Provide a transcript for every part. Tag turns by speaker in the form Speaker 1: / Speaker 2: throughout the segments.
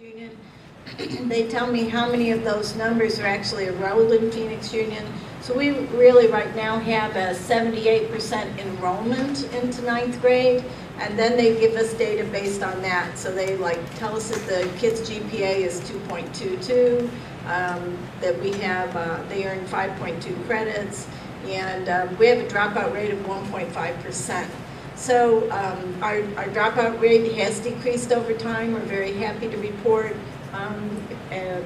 Speaker 1: Union. They tell me how many of those numbers are actually enrolled in Phoenix Union. So we really right now have a 78% enrollment into ninth grade, and then they give us data based on that. So they tell us that the kids' GPA is 2.22, that we have, they earn 5.2 credits, and we have a dropout rate of 1.5%. So our dropout rate has decreased over time. We're very happy to report. And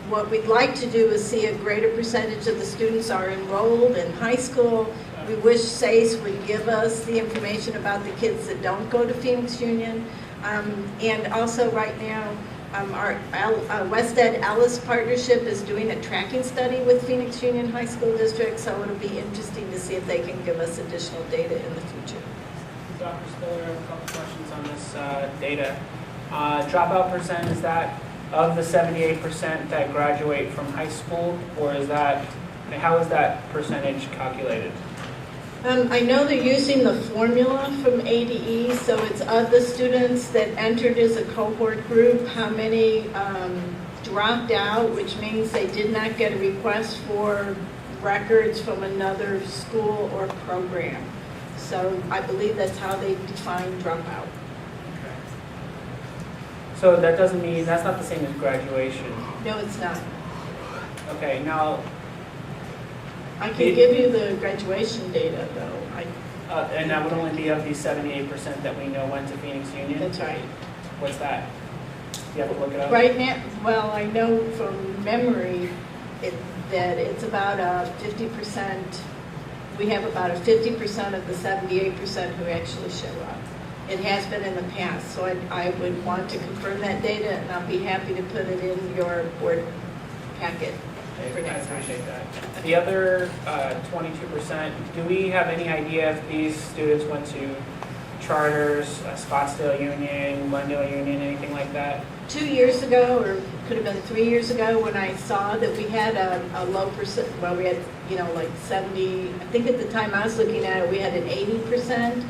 Speaker 1: what we'd like to do is see a greater percentage of the students are enrolled in high school. We wish SACE would give us the information about the kids that don't go to Phoenix Union. And also right now, our West Ed Ellis partnership is doing a tracking study with Phoenix Union High School District, so it'll be interesting to see if they can give us additional data in the future.
Speaker 2: Dr. Spiller, a couple questions on this data. Dropout percent, is that of the 78% that graduate from high school, or is that, how is that percentage calculated?
Speaker 1: I know they're using the formula from ADE, so it's of the students that entered as a cohort group, how many dropped out, which means they did not get a request for records from another school or program. So I believe that's how they define dropout.
Speaker 2: Okay. So that doesn't mean, that's not the same as graduation.
Speaker 1: No, it's not.
Speaker 2: Okay, now.
Speaker 1: I can give you the graduation data though.
Speaker 2: And that would only be of the 78% that we know went to Phoenix Union?
Speaker 1: That's right.
Speaker 2: What's that? You have to look it up?
Speaker 1: Right now, well, I know from memory that it's about a 50%. We have about a 50% of the 78% who actually show up. It has been in the past, so I would want to confirm that data, and I'll be happy to put it in your board packet for
Speaker 2: I
Speaker 1: next time.
Speaker 2: appreciate that. The other 22%, do we have any idea if these students went to charters, Scottsdale Union, Glendale Union, anything like that?
Speaker 1: 2 years ago, or could have been 3 years ago, when I saw that we had a low percent, well, we had, like 70, I think at the time I was looking at it, we had an 80%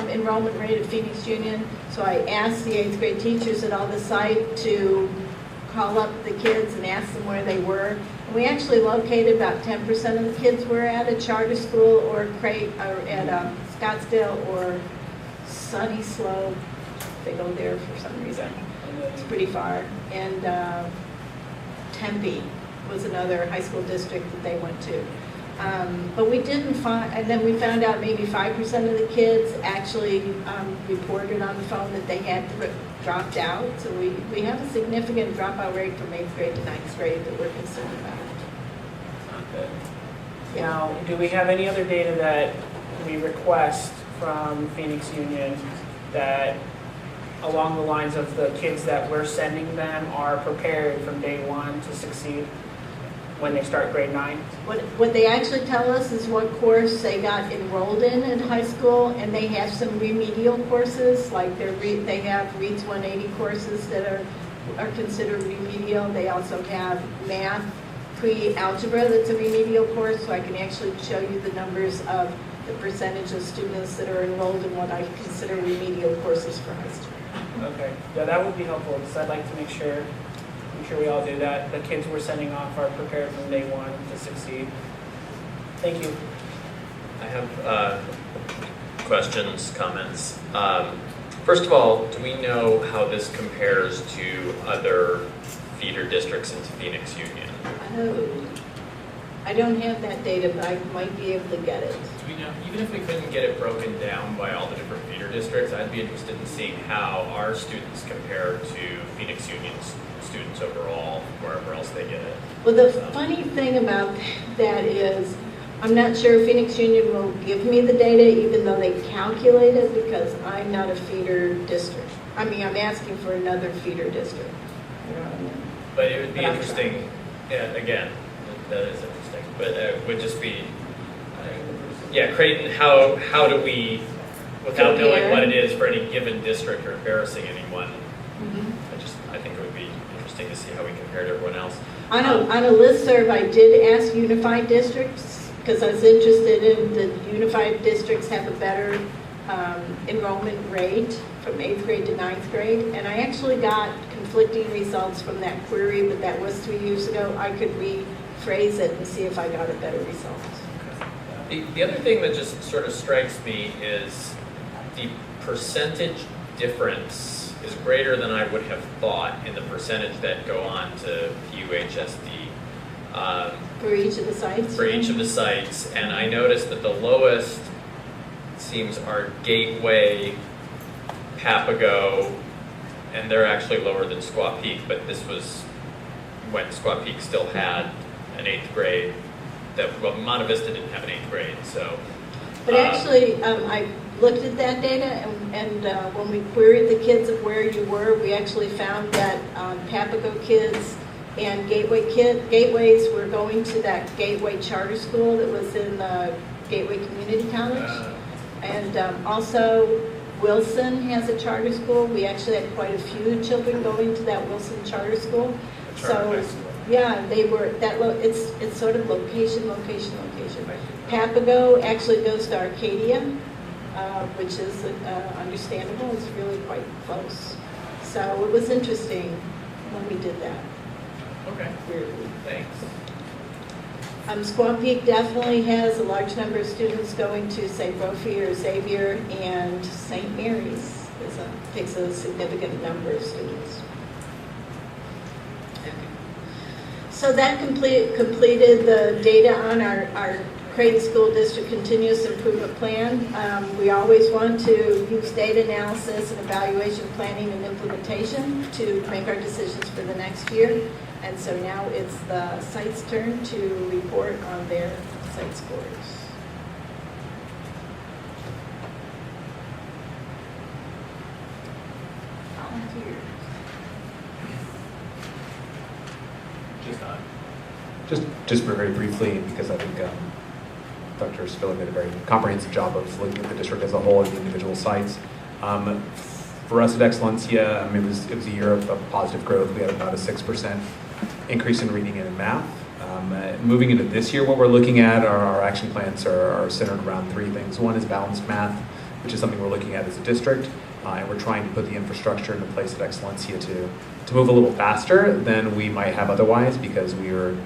Speaker 1: enrollment rate at Phoenix Union. So I asked the 8th grade teachers at all the site to call up the kids and ask them where they were. And we actually located about 10% of the kids were at a charter school or at Scottsdale or Sunny Slope. They go there for some reason. It's pretty far. And Tempe was another high school district that they went to. But we didn't find, and then we found out maybe 5% of the kids actually reported on the phone that they had dropped out. So we have a significant dropout rate from 8th grade to 9th grade that we're concerned about.
Speaker 2: Not good.
Speaker 1: Yeah.
Speaker 2: Now, do we have any other data that we request from Phoenix Union that along the lines of the kids that we're sending them are prepared from day one to succeed when they start grade 9?
Speaker 1: What they actually tell us is what course they got enrolled in high school, and they have some remedial courses, like they have READS 180 courses that are considered remedial. They also have math pre-algebra that's a remedial course, so I can actually show you the numbers of the percentage of students that are enrolled in what I consider remedial courses for high school.
Speaker 2: Okay, yeah, that would be helpful because I'd like to make sure we all do that. The kids we're sending off are prepared from day one to succeed. Thank you.
Speaker 3: I have questions, comments. First of all, do we know how this compares to other feeder districts into Phoenix Union?
Speaker 1: Oh, I don't have that data, but I might be able to get it.
Speaker 3: Do we know, even if we couldn't get it broken down by all the different feeder districts, I'd be interested in seeing how our students compare to Phoenix Union's students overall, wherever else they get it.
Speaker 1: Well, the funny thing about that is, I'm not sure Phoenix Union will give me the data, even though they calculate it, because I'm not a feeder district. I mean, I'm asking for another feeder district. You know what I mean?
Speaker 3: But it would be
Speaker 1: But
Speaker 3: interesting, yeah, again, that is interesting, but it would just be, yeah, Creighton, how do we, without knowing what it is for any given district or embarrassing anyone, I think it would be interesting to see how we compare to everyone else.
Speaker 1: On a listserv, I did ask unified districts, because I was interested in the unified districts have a better enrollment rate from 8th grade to 9th grade, and I actually got conflicting results from that query, but that was 3 years ago. I could rephrase it and see if I got a better result.
Speaker 3: The other thing that just sort of strikes me is the percentage difference is greater than I would have thought in the percentage that go on to PUHSD.
Speaker 1: For each of the sites?
Speaker 3: For each of the sites, and I noticed that the lowest seems are Gateway, Papago, and they're actually lower than Squaw Peak, but this was when Squaw Peak still had an 8th grade. Well, Monte Vista didn't have an 8th grade, so.
Speaker 1: But actually, I looked at that data, and when we queried the kids of where you were, we actually found that Papago kids and Gateways were going to that Gateway charter school that was in Gateway Community College. And also, Wilson has a charter school. We actually had quite a few children going to that Wilson charter school. So, yeah, they were it's sort of location. Papago actually goes to Arcadia, which is understandable. It's really quite close. So it was interesting when we did that.
Speaker 3: Okay, thanks.
Speaker 1: Squaw Peak definitely has a large number of students going to, say, Brophy or Xavier, and St. Mary's takes a significant number of students. So that completed the data on our Creighton School District Continuous Improvement Plan. We always want to use data analysis and evaluation planning and implementation to make our decisions for the next year. And so now it's the site's turn to report on their site scores. Volunteers.
Speaker 4: Just very briefly, because I think Dr. Spiller did a very comprehensive job of looking at the district as a whole and the individual sites. For us at Excellencia, it was a year of positive growth. We had about a 6% increase in reading and in math. Moving into this year, what we're looking at, our action plans are centered around 3 things. One is balanced math, which is something we're looking at as a district, and we're trying to put the infrastructure into place at Excellencia to move a little faster than we might have otherwise, because we are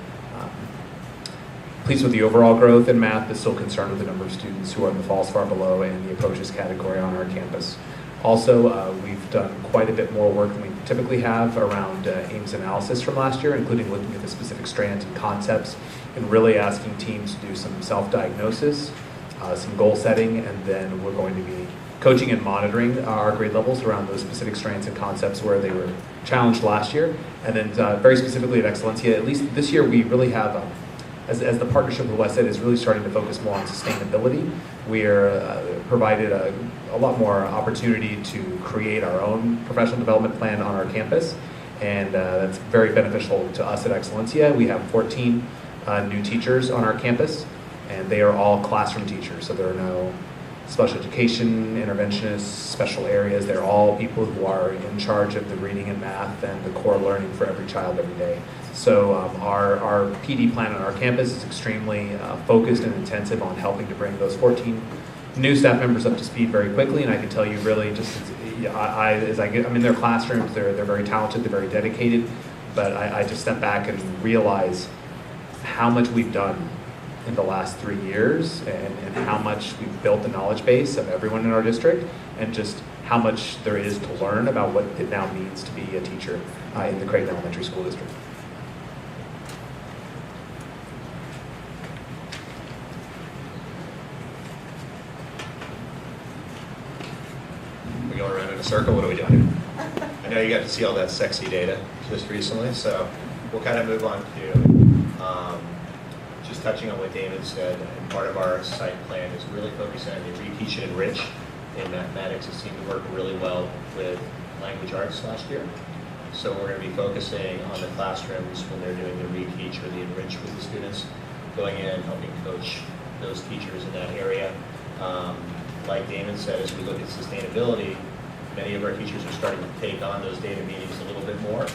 Speaker 4: pleased with the overall growth in math, but still concerned with the number of students who are in the falls far below and the approaches category on our campus. Also, we've done quite a bit more work than we typically have around Ames analysis from last year, including looking at the specific strands and concepts and really asking teams to do some self-diagnosis, some goal setting, and then we're going to be coaching and monitoring our grade levels around those specific strands and concepts where they were challenged last year. And then very specifically at Excellencia, at least this year, we really have, as the partnership with West Ed is really starting to focus more on sustainability, we are provided a lot more opportunity to create our own professional development plan on our campus, and that's very beneficial to us at Excellencia. We have 14 new teachers on our campus, and they are all classroom teachers, so there are no special education interventionists, special areas. They're all people who are in charge of the reading and math and the core learning for every child every day. So our PD plan on our campus is extremely focused and intensive on helping to bring those 14 new staff members up to speed very quickly. And I can tell you really just I'm in their classrooms, they're very talented, they're very dedicated, but I just step back and realize how much we've done in the last 3 years and how much we've built the knowledge base of everyone in our district, and just how much there is to learn about what it now means to be a teacher in the Creighton Elementary School District.
Speaker 5: We going around in a circle? What are we doing? I know you got to see all that sexy data just recently, so we'll kind of move on to just touching on what Damon said. And part of our site plan is really focusing on the reteach and enrich in mathematics. It seemed to work really well with language arts last year. So we're going to be focusing on the classrooms when they're doing the reteach or the enrich with the students, going in, helping coach those teachers in that area. Like Damon said, as we look at sustainability, many of our teachers are starting to take on those data meetings a little bit more,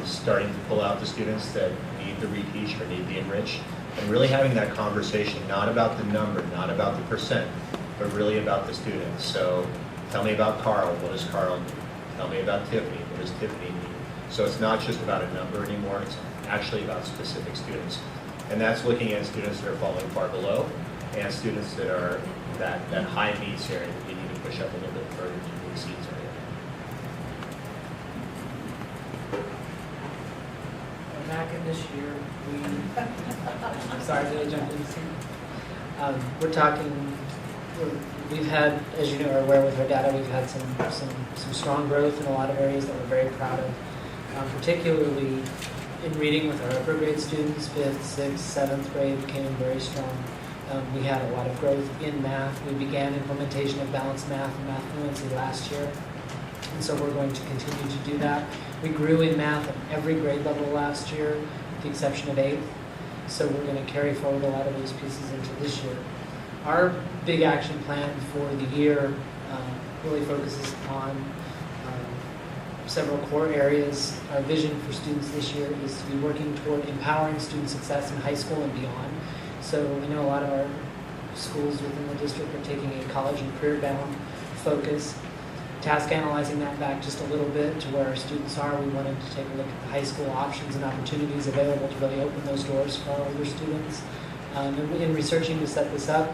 Speaker 5: starting to pull out the students that need the reteach or need the enrich, and really having that conversation not about the number, not about the percent, but really about the students. So tell me about Carl, what does Carl need? Tell me about Tiffany, what does Tiffany need? So it's not just about a number anymore, it's actually about specific students. And that's looking at students that are falling far below and students that are that high needs area that you need to push up a little bit further to the exceeds area.
Speaker 6: Back in this year, I'm sorry, did I jump in? We're talking, we've had, as you know, are aware with our data, we've had some strong growth in a lot of areas that we're very proud of, particularly in reading with our upper grade students, 5th, 6th, 7th grade came in very strong. We had a lot of growth in math. We began implementation of balanced math and math fluency last year, and so we're going to continue to do that. We grew in math at every grade level last year, with the exception of 8th, so we're going to carry forward a lot of those pieces into this year. Our big action plan for the year really focuses on several core areas. Our vision for students this year is to be working toward empowering student success in high school and beyond. So I know a lot of our schools within the district are taking a college and career-bound focus. Task analyzing that back just a little bit to where our students are, we wanted to take a look at the high school options and opportunities available to really open those doors for our older students. And in researching to set this up,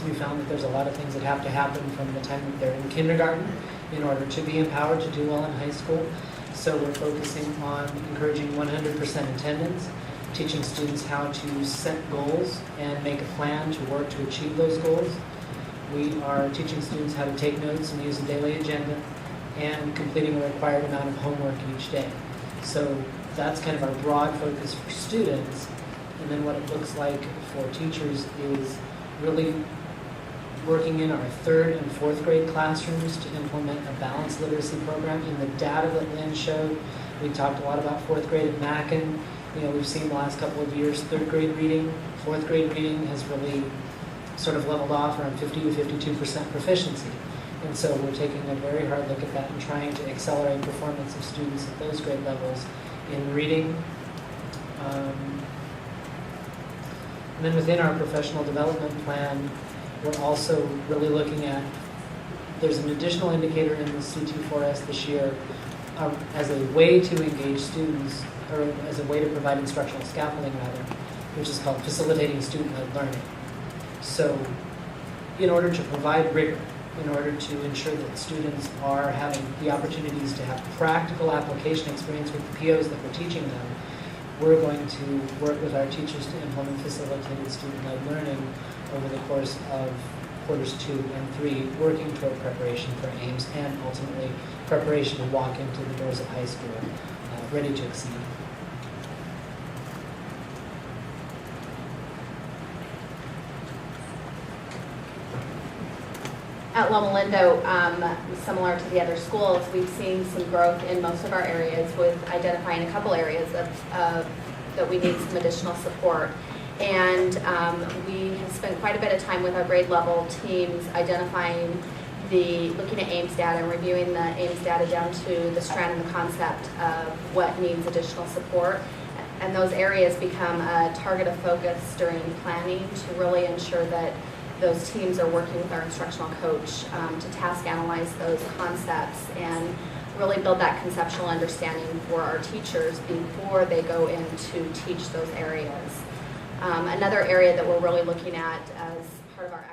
Speaker 6: we found that there's a lot of things that have to happen from the time that they're in kindergarten in order to be empowered to do well in high school. So we're focusing on encouraging 100% attendance, teaching students how to set goals and make a plan to work to achieve those goals. We are teaching students how to take notes and use a daily agenda and completing a required amount of homework each day. So that's kind of our broad focus for students. And then what it looks like for teachers is really working in our 3rd and 4th grade classrooms to implement a balanced literacy program. In the data that Lynn showed, we talked a lot about 4th grade at Mackin. You know, we've seen the last couple of years 3rd grade reading, 4th grade reading has really sort of leveled off around 50 to 52% proficiency. And so we're taking a very hard look at that and trying to accelerate performance of students at those grade levels in reading. And then within our professional development plan, we're also really looking at, there's an additional indicator in the C24S this year as a way to engage students, or as a way to provide instructional scaffolding rather, which is called facilitating student-led learning. So in order to provide rigor, in order to ensure that students are having the opportunities to have practical application experience with the POs that we're teaching them, we're going to work with our teachers to implement facilitated student-led learning over the course of quarters 2 and 3, working toward preparation for AIMS and ultimately preparation to walk into the doors of high school ready to exceed.
Speaker 7: At Loma Lindo, similar to the other schools, we've seen some growth in most of our areas with identifying a couple areas that we need some additional support. And we have spent quite a bit of time with our grade level teams identifying looking at AIMS data and reviewing the AIMS data down to the strand and the concept of what needs additional support. And those areas become a target of focus during planning to really ensure that those teams are working with our instructional coach to task analyze those concepts and really build that conceptual understanding for our teachers before they go in to teach those areas. Another area that we're really looking at as part of our